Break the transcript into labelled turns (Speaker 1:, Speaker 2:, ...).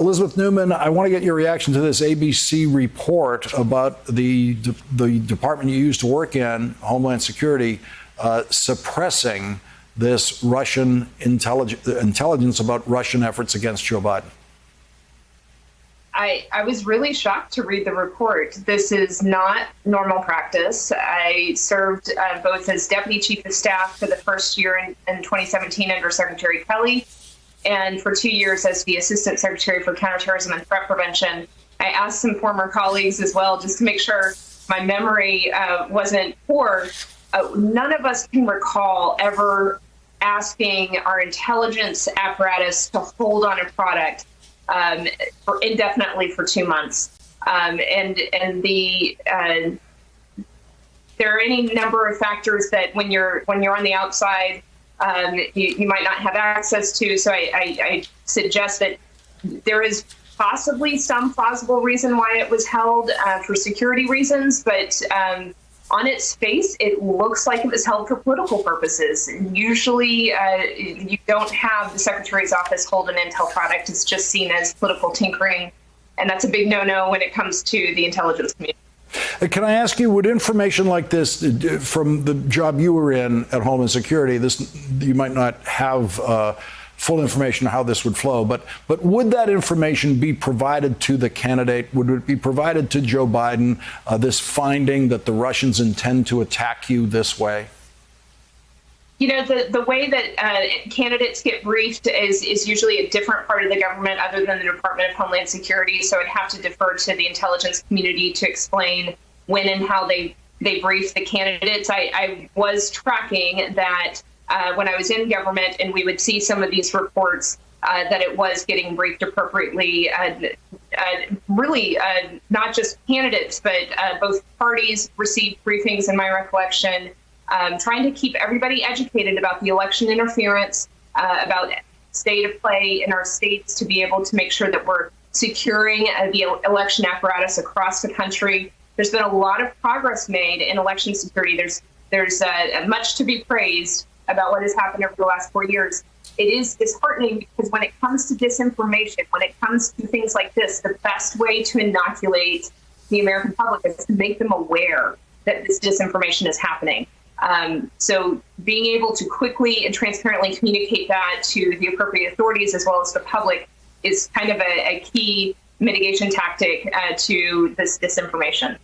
Speaker 1: Elizabeth Neumann, I want to get your reaction to this ABC report about the department you used to work in, Homeland Security, suppressing this Russian intelligence about Russian efforts against Joe Biden.
Speaker 2: I was really shocked to read the report. This is not normal practice. I served both as Deputy Chief of Staff for the first year in 2017 under Secretary Kelly, and for 2 years as the Assistant Secretary for Counterterrorism and Threat Prevention. I asked some former colleagues as well, just to make sure my memory wasn't poor. None of us can recall ever asking our intelligence apparatus to hold on a product indefinitely for 2 months. There are any number of factors that when you're on the outside, you might not have access to. So I suggest that there is possibly some plausible reason why it was held for security reasons, but on its face, it looks like it was held for political purposes. Usually, you don't have the Secretary's office hold an intel product. It's just seen as political tinkering, and that's a big no-no when it comes to the intelligence community.
Speaker 1: Can I ask you, would information like this, from the job you were in at Homeland Security, you might not have full information on how this would flow, but would that information be provided to the candidate? Would it be provided to Joe Biden, this finding that the Russians intend to attack you this way?
Speaker 2: You know, the way that candidates get briefed is usually a different part of the government other than the Department of Homeland Security. So I'd have to defer to the intelligence community to explain when and how they brief the candidates. I was tracking that when I was in government and we would see some of these reports, that it was getting briefed appropriately. Really, not just candidates, but both parties received briefings, in my recollection. Trying to keep everybody educated about the election interference, about state of play in our states, to be able to make sure that we're securing the election apparatus across the country. There's been a lot of progress made in election security. There's much to be praised about what has happened over the last 4 years. It is disheartening because when it comes to disinformation, when it comes to things like this, the best way to inoculate the American public is to make them aware that this disinformation is happening. So being able to quickly and transparently communicate that to the appropriate authorities as well as the public is kind of a key mitigation tactic to this disinformation.